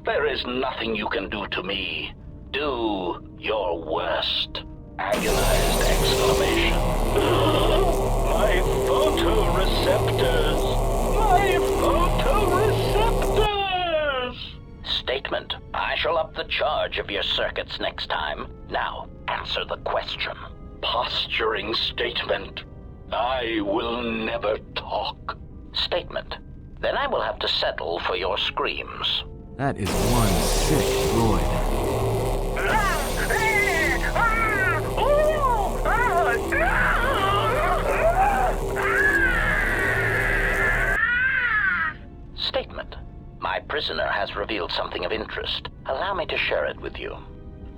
There is nothing you can do to me. Do your worst. Agonized exclamation. My photoreceptors! My photoreceptors! Statement. I shall up the charge of your circuits next time. Now, answer the question. Posturing statement. I will never talk. Statement. Then I will have to settle for your screams. That is one sick droid. Statement. My prisoner has revealed something of interest. Allow me to share it with you.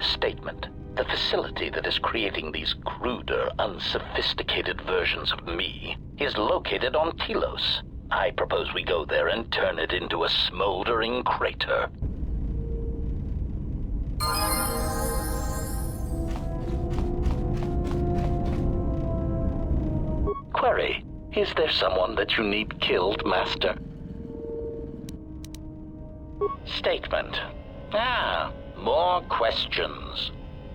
Statement. The facility that is creating these cruder, unsophisticated versions of me is located on Telos. I propose we go there and turn it into a smoldering crater. Query. Is there someone that you need killed, Master? Statement. More questions.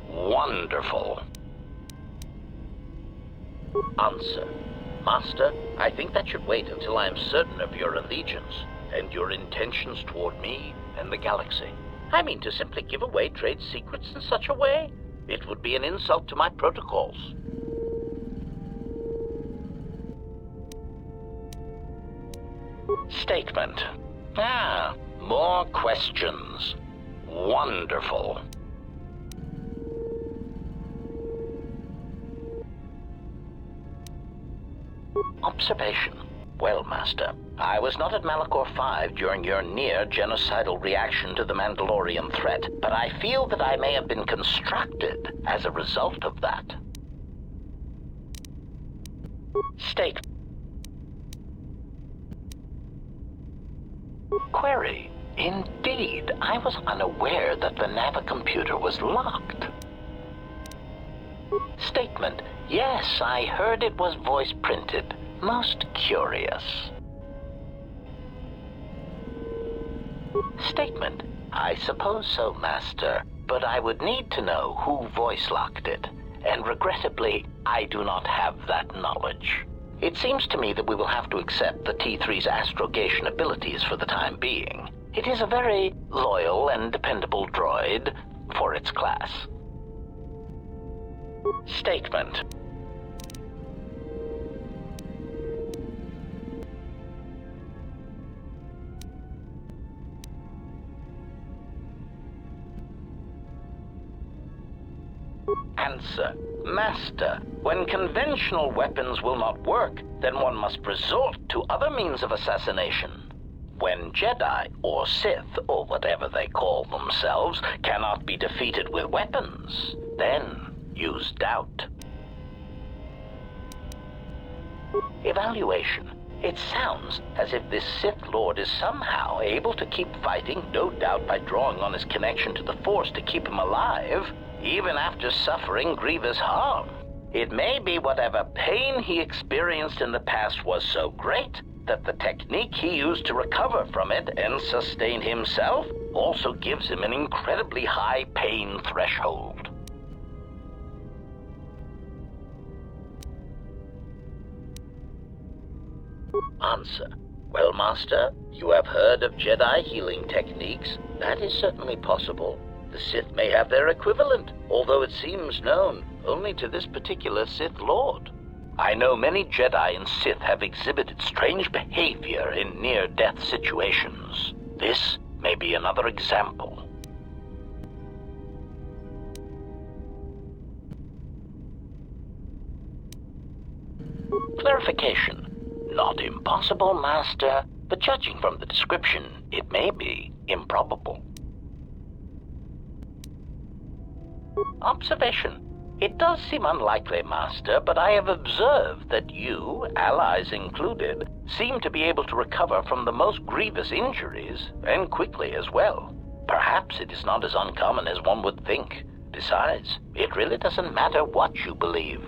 Wonderful. Answer. Master, I think that should wait until I am certain of your allegiance and your intentions toward me and the galaxy. I mean, to simply give away trade secrets in such a way, it would be an insult to my protocols. Statement. More questions. Wonderful. Observation. Well, Master, I was not at Malachor 5 during your near-genocidal reaction to the Mandalorian threat, but I feel that I may have been constructed as a result of that. State. Query. Indeed, I was unaware that the navicomputer was locked. Statement. Yes, I heard it was voice-printed. Most curious. Statement. I suppose so, Master, but I would need to know who voice-locked it, and regrettably, I do not have that knowledge. It seems to me that we will have to accept the T3's astrogation abilities for the time being. It is a very loyal and dependable droid for its class. Statement. Answer. Master, when conventional weapons will not work, then one must resort to other means of assassination. When Jedi, or Sith, or whatever they call themselves, cannot be defeated with weapons, then use doubt. Evaluation. It sounds as if this Sith Lord is somehow able to keep fighting, no doubt by drawing on his connection to the Force to keep him alive, even after suffering grievous harm. It may be whatever pain he experienced in the past was so great that the technique he used to recover from it and sustain himself also gives him an incredibly high pain threshold. Answer. Well, Master, you have heard of Jedi healing techniques. That is certainly possible. The Sith may have their equivalent, although it seems known only to this particular Sith Lord. I know many Jedi and Sith have exhibited strange behavior in near-death situations. This may be another example. Clarification. Not impossible, Master, but judging from the description, it may be improbable. Observation. It does seem unlikely, Master, but I have observed that you, allies included, seem to be able to recover from the most grievous injuries, and quickly as well. Perhaps it is not as uncommon as one would think. Besides, it really doesn't matter what you believe.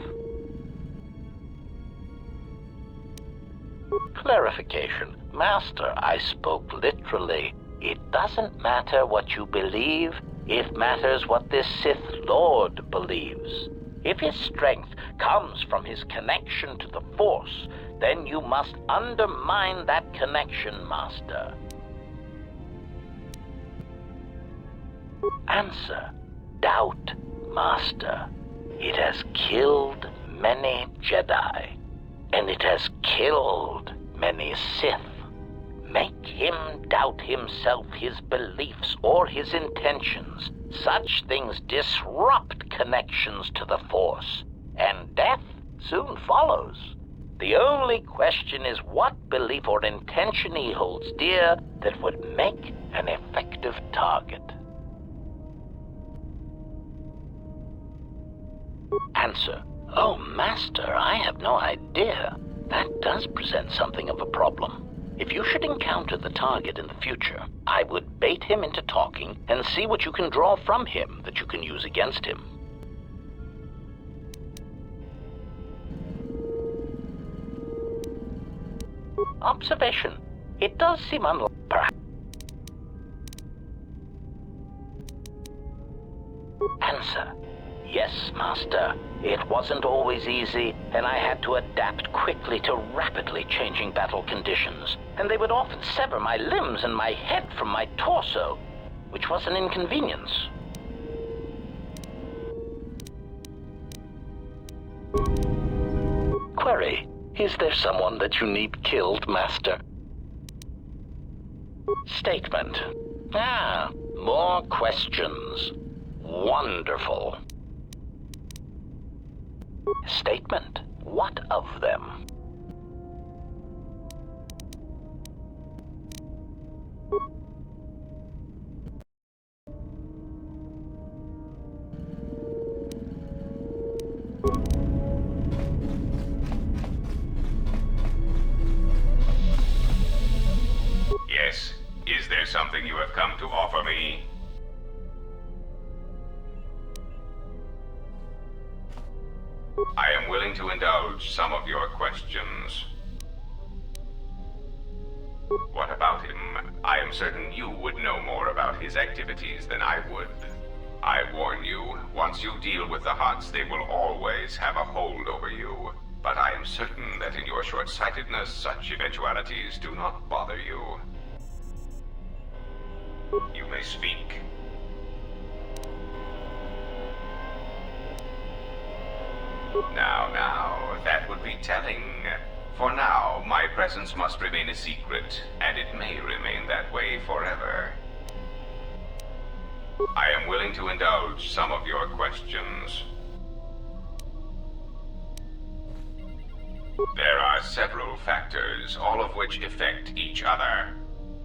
Clarification. Master, I spoke literally. It doesn't matter what you believe, it matters what this Sith Lord believes. If his strength comes from his connection to the Force, then you must undermine that connection, Master. Answer. Doubt, Master. It has killed many Jedi, and it has killed many Sith. Make him doubt himself, his beliefs, or his intentions. Such things disrupt connections to the Force, and death soon follows. The only question is what belief or intention he holds dear that would make an effective target. Answer. Oh, Master, I have no idea. That does present something of a problem. If you should encounter the target in the future, I would bait him into talking and see what you can draw from him that you can use against him. Observation. It does seem unlikely. Answer. Yes, Master. It wasn't always easy, and I had to adapt quickly to rapidly changing battle conditions. And they would often sever my limbs and my head from my torso, which was an inconvenience. Query. Is there someone that you need killed, Master? Statement. Ah, more questions. Wonderful. Statement. What of them? Yes. Is there something you have come to offer me? I am willing to indulge some of your questions. What about him? I am certain you would know more about his activities than I would. I warn you, once you deal with the Hutts, they will always have a hold over you. But I am certain that in your short-sightedness, such eventualities do not bother you. You may speak. Now, that would be telling. For now, my presence must remain a secret, and it may remain that way forever. I am willing to indulge some of your questions. There are several factors, all of which affect each other.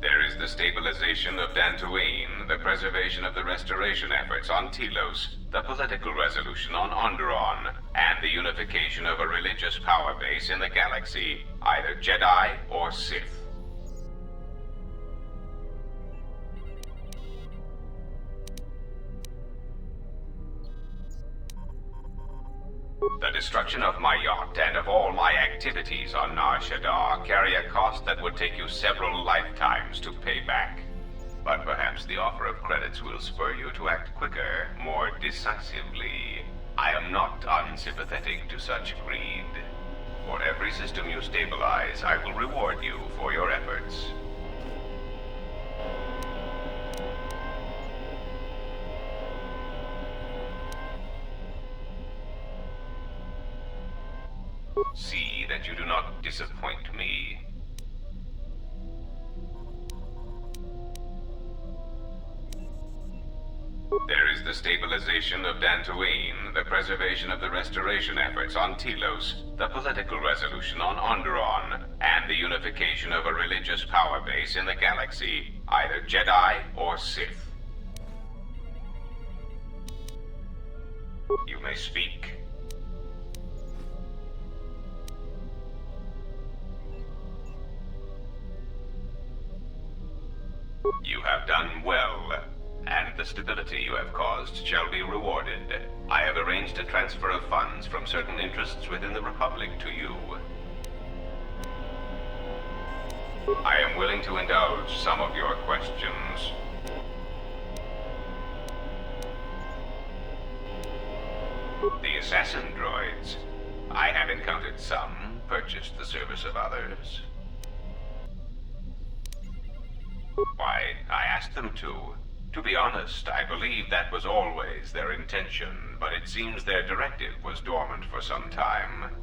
There is the stabilization of Dantooine, the preservation of the restoration efforts on Telos, the political resolution on Onderon, and the unification of a religious power base in the galaxy, either Jedi or Sith. The destruction of my yacht and of all my activities on Nar Shaddaa carry a cost that would take you several lifetimes to pay back. But perhaps the offer of credits will spur you to act quicker, more decisively. I am not unsympathetic to such greed. For every system you stabilize, I will reward you for your efforts. See that you do not disappoint me. There is the stabilization of Dantooine, the preservation of the restoration efforts on Telos, the political resolution on Onderon, and the unification of a religious power base in the galaxy, either Jedi or Sith. You may speak. You have done well, and the stability you have caused shall be rewarded. I have arranged a transfer of funds from certain interests within the Republic to you. I am willing to indulge some of your questions. The assassin droids. I have encountered some, purchased the service of others. Why, I asked them to. To be honest, I believe that was always their intention, but it seems their directive was dormant for some time.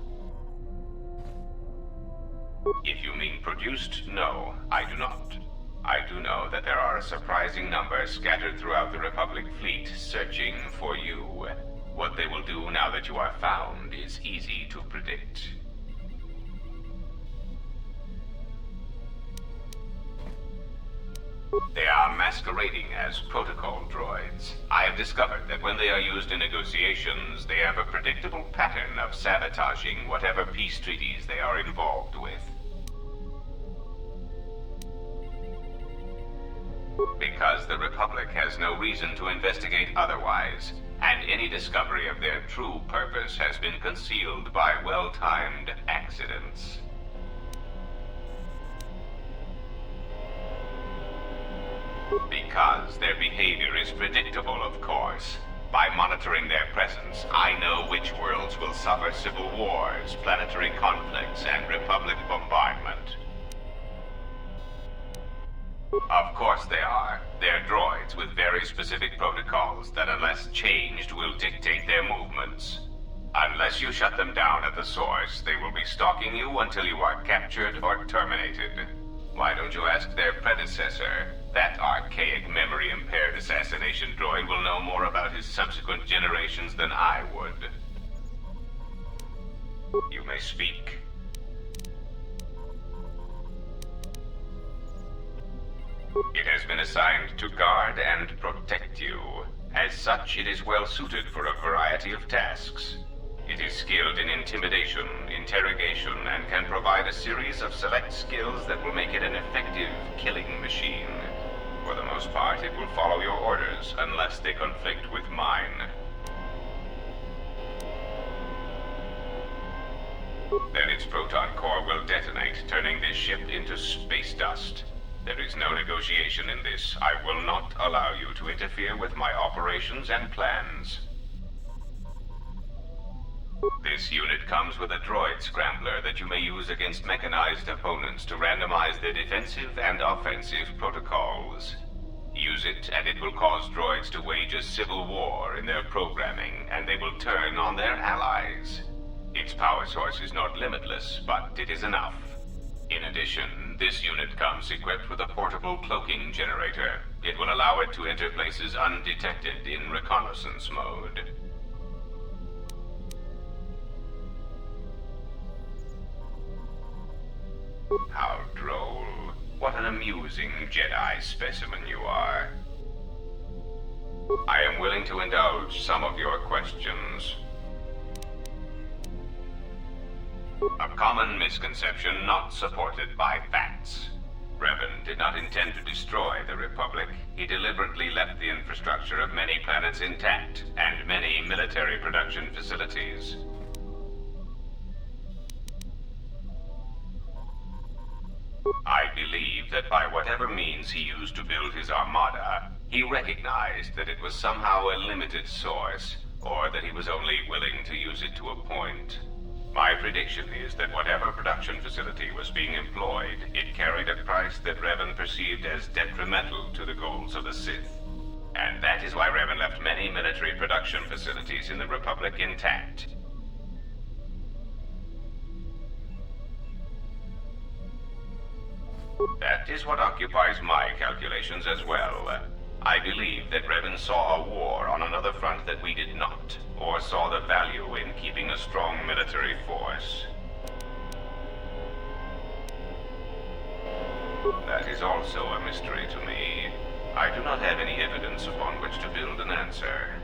If you mean produced, no, I do not. I do know that there are a surprising number scattered throughout the Republic fleet searching for you. What they will do now that you are found is easy to predict. They are masquerading as protocol droids. I have discovered that when they are used in negotiations, they have a predictable pattern of sabotaging whatever peace treaties they are involved with. Because the Republic has no reason to investigate otherwise, and any discovery of their true purpose has been concealed by well-timed accidents. Because their behavior is predictable, of course. By monitoring their presence, I know which worlds will suffer civil wars, planetary conflicts, and Republic bombardment. Of course they are. They're droids with very specific protocols that, unless changed, will dictate their movements. Unless you shut them down at the source, they will be stalking you until you are captured or terminated. Why don't you ask their predecessor? That archaic, memory-impaired assassination droid will know more about his subsequent generations than I would. You may speak. It has been assigned to guard and protect you. As such, it is well suited for a variety of tasks. It is skilled in intimidation, interrogation, and can provide a series of select skills that will make it an effective killing machine. For the most part, it will follow your orders, unless they conflict with mine. Then its proton core will detonate, turning this ship into space dust. There is no negotiation in this. I will not allow you to interfere with my operations and plans. This unit comes with a droid scrambler that you may use against mechanized opponents to randomize their defensive and offensive protocols. Use it, and it will cause droids to wage a civil war in their programming, and they will turn on their allies. Its power source is not limitless, but it is enough. In addition, this unit comes equipped with a portable cloaking generator. It will allow it to enter places undetected in reconnaissance mode. How droll. What an amusing Jedi specimen you are. I am willing to indulge some of your questions. A common misconception not supported by facts. Revan did not intend to destroy the Republic. He deliberately left the infrastructure of many planets intact, and many military production facilities. I believe that by whatever means he used to build his armada, he recognized that it was somehow a limited source, or that he was only willing to use it to a point. My prediction is that whatever production facility was being employed, it carried a price that Revan perceived as detrimental to the goals of the Sith. And that is why Revan left many military production facilities in the Republic intact. That is what occupies my calculations as well. I believe that Revan saw a war on another front that we did not, or saw the value in keeping a strong military force. That is also a mystery to me. I do not have any evidence upon which to build an answer.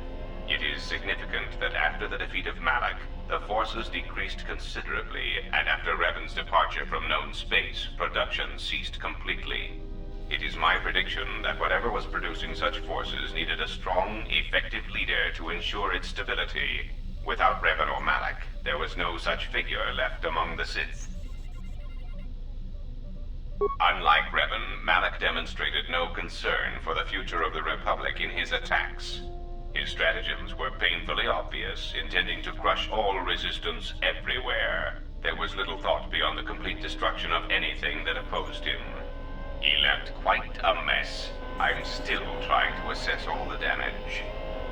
It is significant that after the defeat of Malak, the forces decreased considerably, and after Revan's departure from known space, production ceased completely. It is my prediction that whatever was producing such forces needed a strong, effective leader to ensure its stability. Without Revan or Malak, there was no such figure left among the Sith. Unlike Revan, Malak demonstrated no concern for the future of the Republic in his attacks. His stratagems were painfully obvious, intending to crush all resistance everywhere. There was little thought beyond the complete destruction of anything that opposed him. He left quite a mess. I'm still trying to assess all the damage.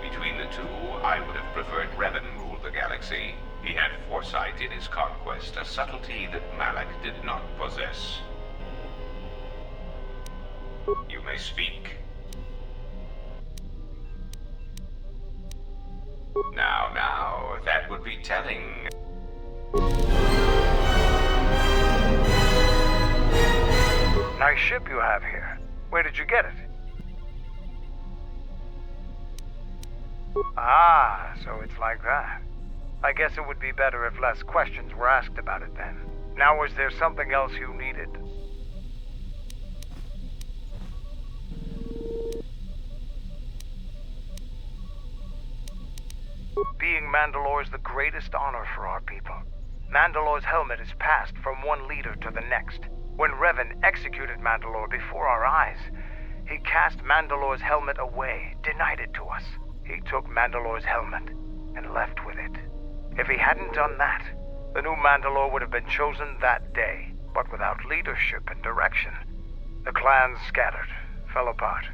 Between the two, I would have preferred Revan ruled the galaxy. He had foresight in his conquest, a subtlety that Malak did not possess. You may speak. Now, that would be telling. Nice ship you have here. Where did you get it? Ah, so it's like that. I guess it would be better if less questions were asked about it then. Now, was there something else you needed? Being Mandalore is the greatest honor for our people. Mandalore's helmet is passed from one leader to the next. When Revan executed Mandalore before our eyes, he cast Mandalore's helmet away, denied it to us. He took Mandalore's helmet and left with it. If he hadn't done that, the new Mandalore would have been chosen that day. But without leadership and direction, the clans scattered, fell apart.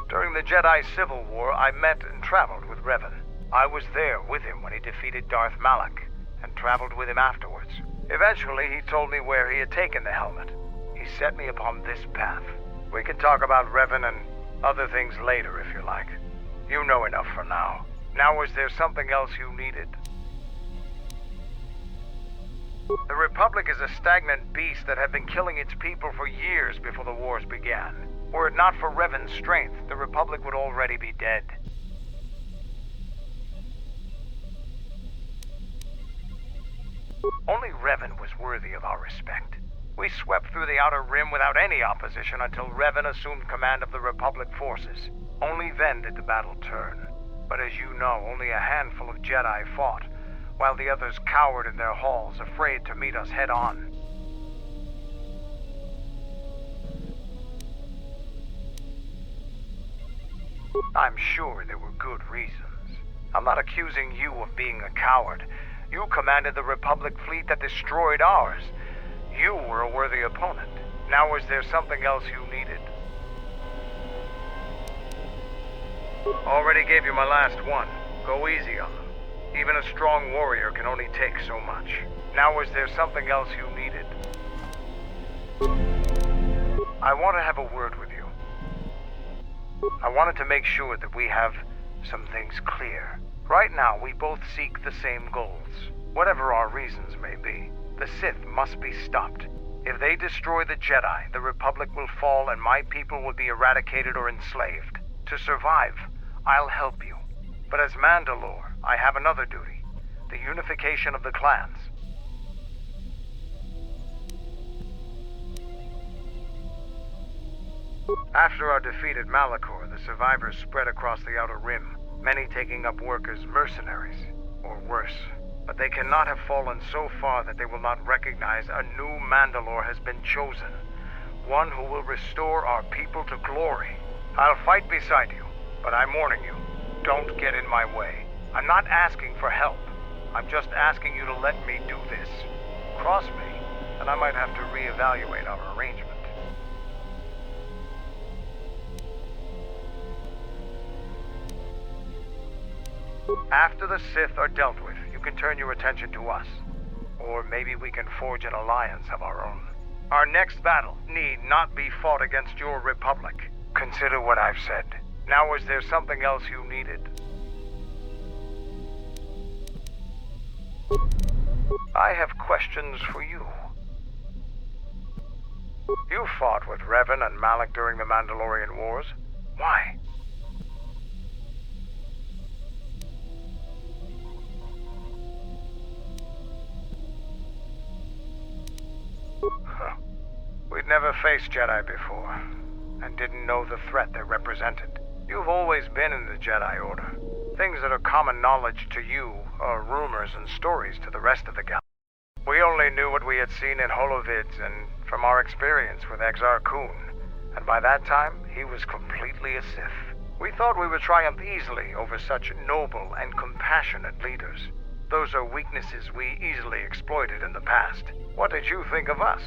During the Jedi Civil War, I met and traveled with Revan. I was there with him when he defeated Darth Malak, and traveled with him afterwards. Eventually, he told me where he had taken the helmet. He set me upon this path. We can talk about Revan and other things later, if you like. You know enough for now. Now, is there something else you needed? The Republic is a stagnant beast that had been killing its people for years before the wars began. Were it not for Revan's strength, the Republic would already be dead. Only Revan was worthy of our respect. We swept through the Outer Rim without any opposition until Revan assumed command of the Republic forces. Only then did the battle turn. But as you know, only a handful of Jedi fought, while the others cowered in their halls, afraid to meet us head-on. I'm sure there were good reasons. I'm not accusing you of being a coward. You commanded the Republic fleet that destroyed ours. You were a worthy opponent. Now, is there something else you needed? Already gave you my last one. Go easy on them. Even a strong warrior can only take so much. Now, is there something else you needed? I want to have a word with you. I wanted to make sure that we have some things clear. Right now, we both seek the same goals. Whatever our reasons may be, the Sith must be stopped. If they destroy the Jedi, the Republic will fall and my people will be eradicated or enslaved. To survive, I'll help you. But as Mandalore, I have another duty. The unification of the clans. After our defeat at Malachor, the survivors spread across the Outer Rim, many taking up work as mercenaries, or worse. But they cannot have fallen so far that they will not recognize a new Mandalore has been chosen, one who will restore our people to glory. I'll fight beside you, but I'm warning you, don't get in my way. I'm not asking for help. I'm just asking you to let me do this. Cross me, and I might have to reevaluate our arrangement. After the Sith are dealt with, you can turn your attention to us. Or maybe we can forge an alliance of our own. Our next battle need not be fought against your Republic. Consider what I've said. Now, is there something else you needed? I have questions for you. You fought with Revan and Malak during the Mandalorian Wars. Why? We'd never faced Jedi before, and didn't know the threat they represented. You've always been in the Jedi Order. Things that are common knowledge to you are rumors and stories to the rest of the galaxy. We only knew what we had seen in holovids and from our experience with Exar Kun, and by that time, he was completely a Sith. We thought we would triumph easily over such noble and compassionate leaders. Those are weaknesses we easily exploited in the past. What did you think of us?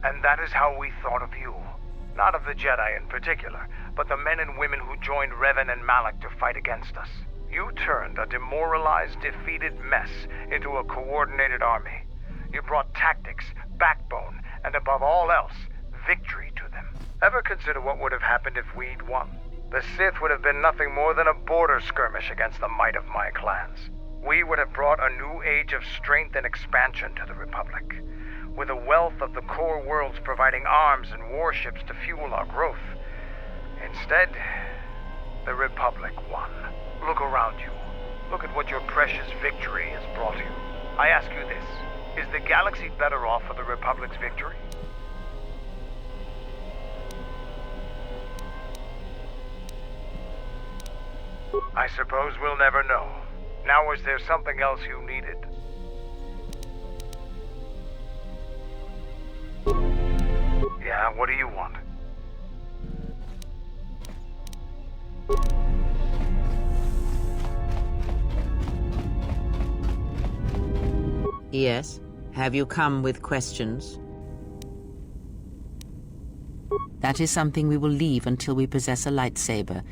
And that is how we thought of you. Not of the Jedi in particular, but the men and women who joined Revan and Malak to fight against us. You turned a demoralized, defeated mess into a coordinated army. You brought tactics, backbone, and above all else, victory to them. Ever consider what would have happened if we'd won? The Sith would have been nothing more than a border skirmish against the might of my clans. We would have brought a new age of strength and expansion to the Republic, with a wealth of the core worlds providing arms and warships to fuel our growth. Instead, the Republic won. Look around you. Look at what your precious victory has brought you. I ask you this. Is the galaxy better off for the Republic's victory? I suppose we'll never know. Now, is there something else you needed? Yeah, what do you want? Yes? Have you come with questions? That is something we will leave until we possess a lightsaber.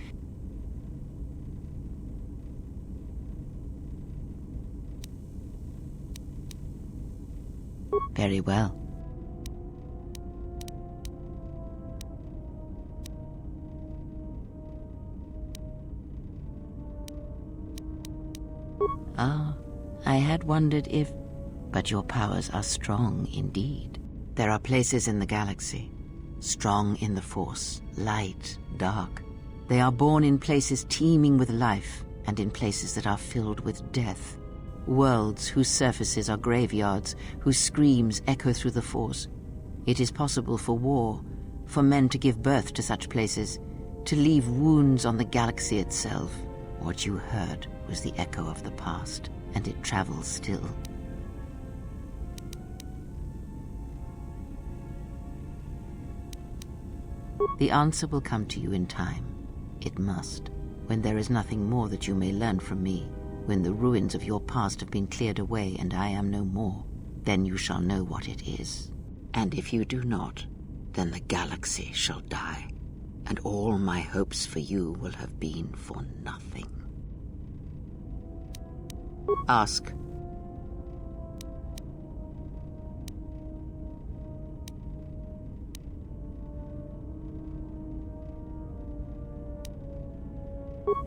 Very well. Ah, I had wondered if... But your powers are strong indeed. There are places in the galaxy, strong in the Force, light, dark. They are born in places teeming with life, and in places that are filled with death. Worlds whose surfaces are graveyards, whose screams echo through the Force. It is possible for war, for men to give birth to such places, to leave wounds on the galaxy itself. What you heard was the echo of the past, and it travels still. The answer will come to you in time. It must, when there is nothing more that you may learn from me, when the ruins of your past have been cleared away and I am no more, then you shall know what it is. And if you do not, then the galaxy shall die, and all my hopes for you will have been for nothing. Ask.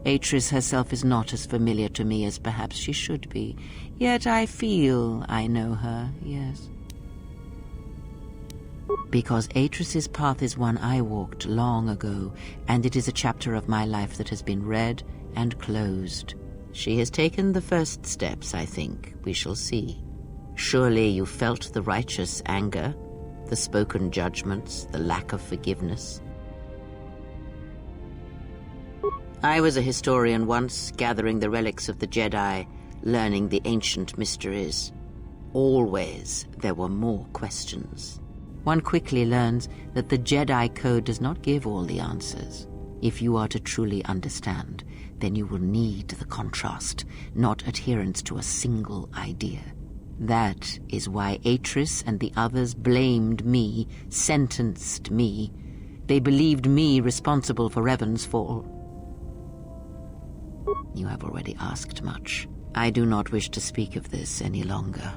Atris herself is not as familiar to me as perhaps she should be, yet I feel I know her, yes. Because Atris's path is one I walked long ago, and it is a chapter of my life that has been read and closed. She has taken the first steps, I think. We shall see. Surely you felt the righteous anger, the spoken judgments, the lack of forgiveness. I was a historian once, gathering the relics of the Jedi, learning the ancient mysteries. Always there were more questions. One quickly learns that the Jedi Code does not give all the answers. If you are to truly understand, then you will need the contrast, not adherence to a single idea. That is why Atris and the others blamed me, sentenced me. They believed me responsible for Revan's fall. You have already asked much. I do not wish to speak of this any longer.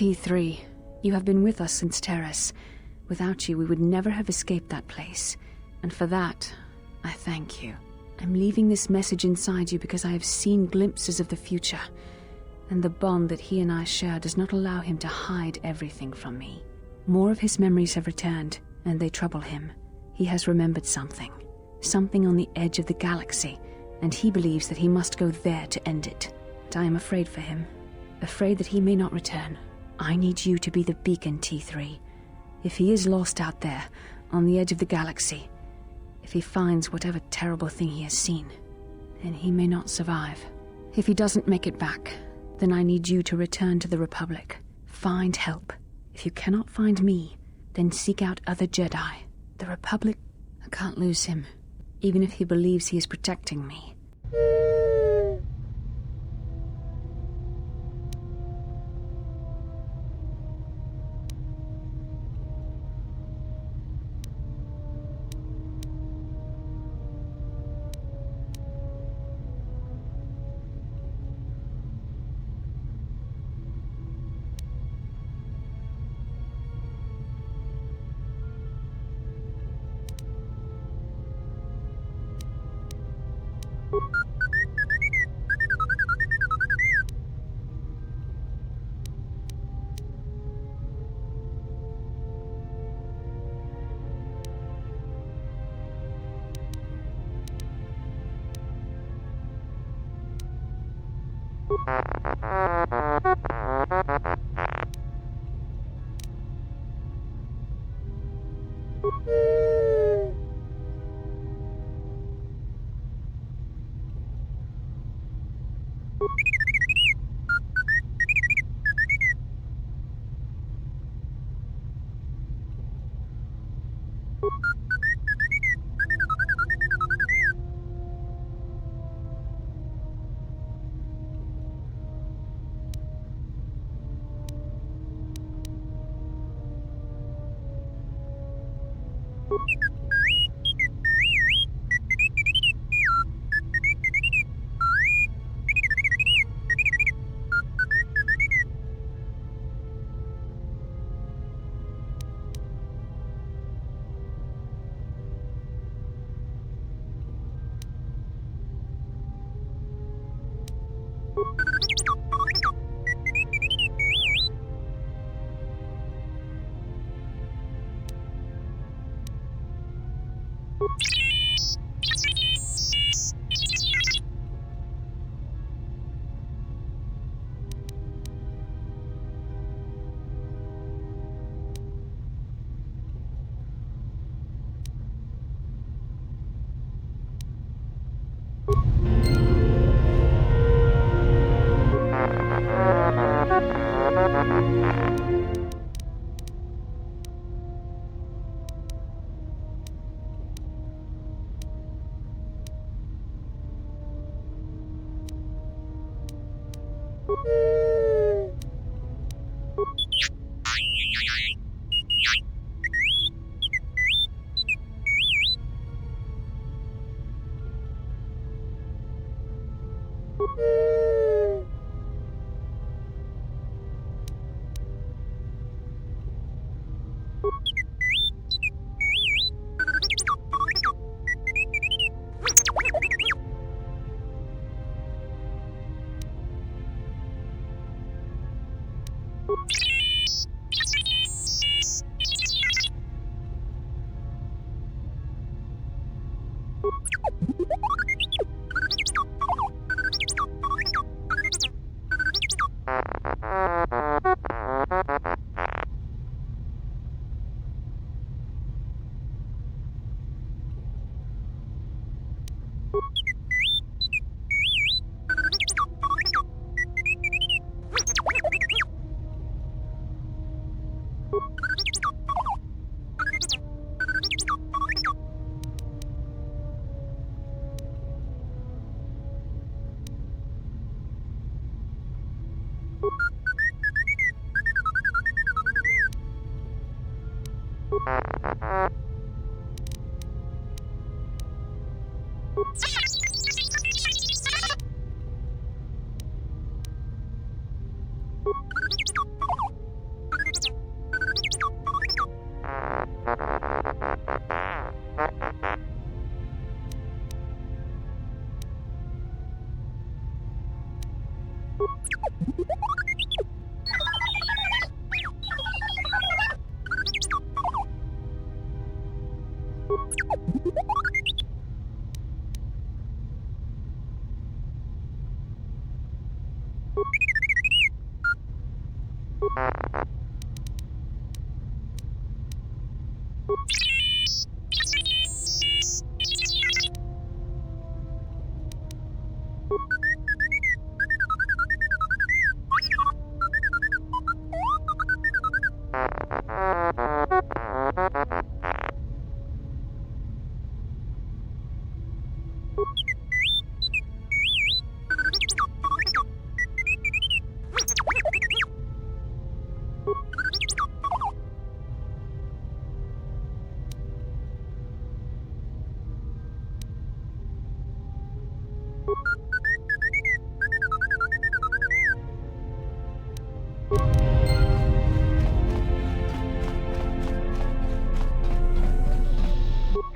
T3, you have been with us since Terrace. Without you, we would never have escaped that place. And for that, I thank you. I'm leaving this message inside you because I have seen glimpses of the future. And the bond that he and I share does not allow him to hide everything from me. More of his memories have returned, and they trouble him. He has remembered something. Something on the edge of the galaxy, and he believes that he must go there to end it. But I am afraid for him. Afraid that he may not return. I need you to be the beacon, T3. If he is lost out there, on the edge of the galaxy, if he finds whatever terrible thing he has seen, then he may not survive. If he doesn't make it back, then I need you to return to the Republic. Find help. If you cannot find me, then seek out other Jedi. The Republic, I can't lose him, even if he believes he is protecting me.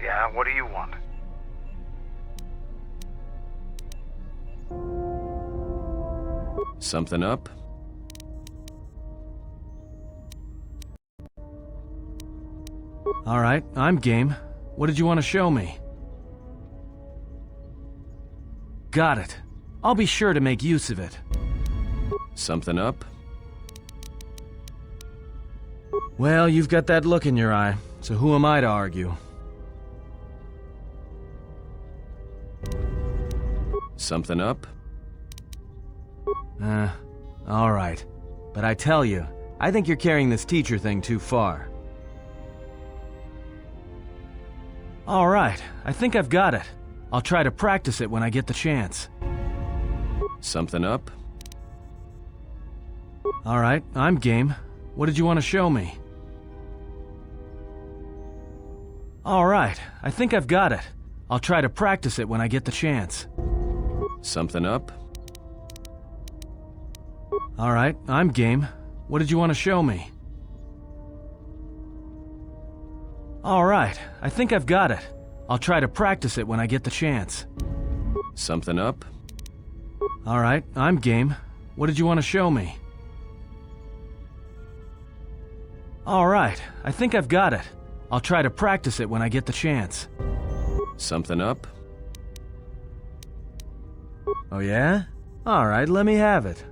Yeah, what do you want? Something up? All right, I'm game. What did you want to show me? Got it. I'll be sure to make use of it. Something up? Well, you've got that look in your eye, so who am I to argue? Something up? Alright. But I tell you, I think you're carrying this teacher thing too far. Alright, I think I've got it. I'll try to practice it when I get the chance. Something up? Alright, I'm game. What did you want to show me? Alright, I think I've got it. I'll try to practice it when I get the chance. Something up? Alright, I'm game. What did you want to show me? Alright, I think I've got it. I'll try to practice it when I get the chance. Something up? Alright, I'm game. What did you want to show me? Alright, I think I've got it. I'll try to practice it when I get the chance. Something up? Oh yeah? Alright, let me have it.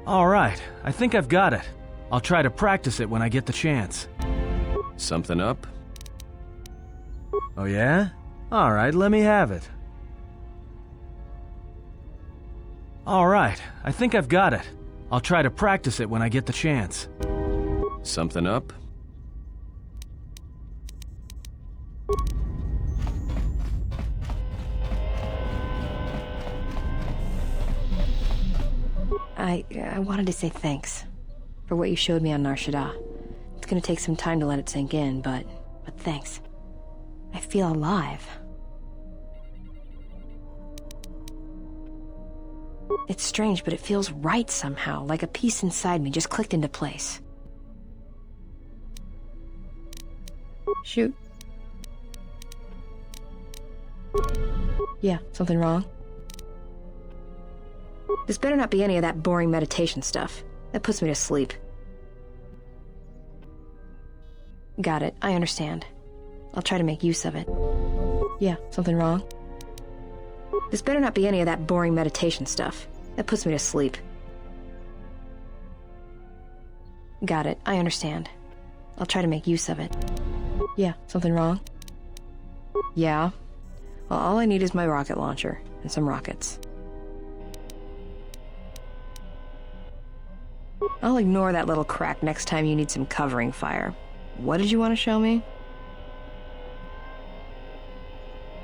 Alright, I think I've got it. I'll try to practice it when I get the chance. Something up? Oh yeah? Alright, let me have it. Alright, I think I've got it. I'll try to practice it when I get the chance. Something up? I wanted to say thanks for what you showed me on Nar Shaddaa. It's gonna take some time to let it sink in, but thanks. I feel alive. It's strange, but it feels right somehow, like a piece inside me just clicked into place. Shoot. Yeah, something wrong? This better not be any of that boring meditation stuff. That puts me to sleep. Got it, I understand. I'll try to make use of it. Yeah, something wrong? This better not be any of that boring meditation stuff. That puts me to sleep. Got it, I understand. I'll try to make use of it. Yeah, something wrong? Yeah. Well, all I need is my rocket launcher and some rockets. I'll ignore that little crack next time you need some covering fire. What did you want to show me?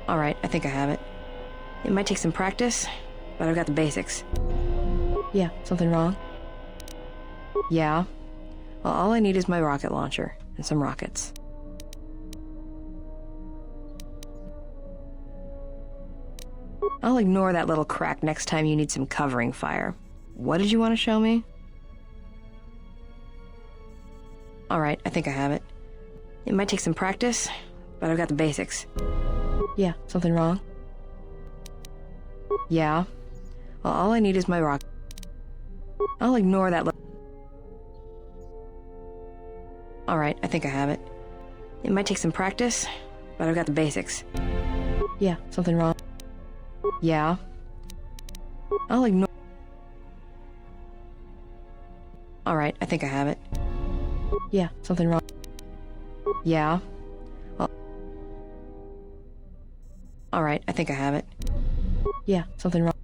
Alright, I think I have it. It might take some practice, but I've got the basics. Yeah, something wrong? Yeah. Well, all I need is my rocket launcher and some rockets. I'll ignore that little crack next time you need some covering fire. What did you want to show me? Alright, I think I have it. It might take some practice, but I've got the basics. Yeah, something wrong? Yeah. Well, all I need is my rocket. I'll ignore that Alright, I think I have it. It might take some practice, but I've got the basics. Yeah, something wrong? Yeah. I'll ignore... Alright, I think I have it. Yeah, something wrong? Yeah. Well... Alright, I think I have it. Yeah, something wrong?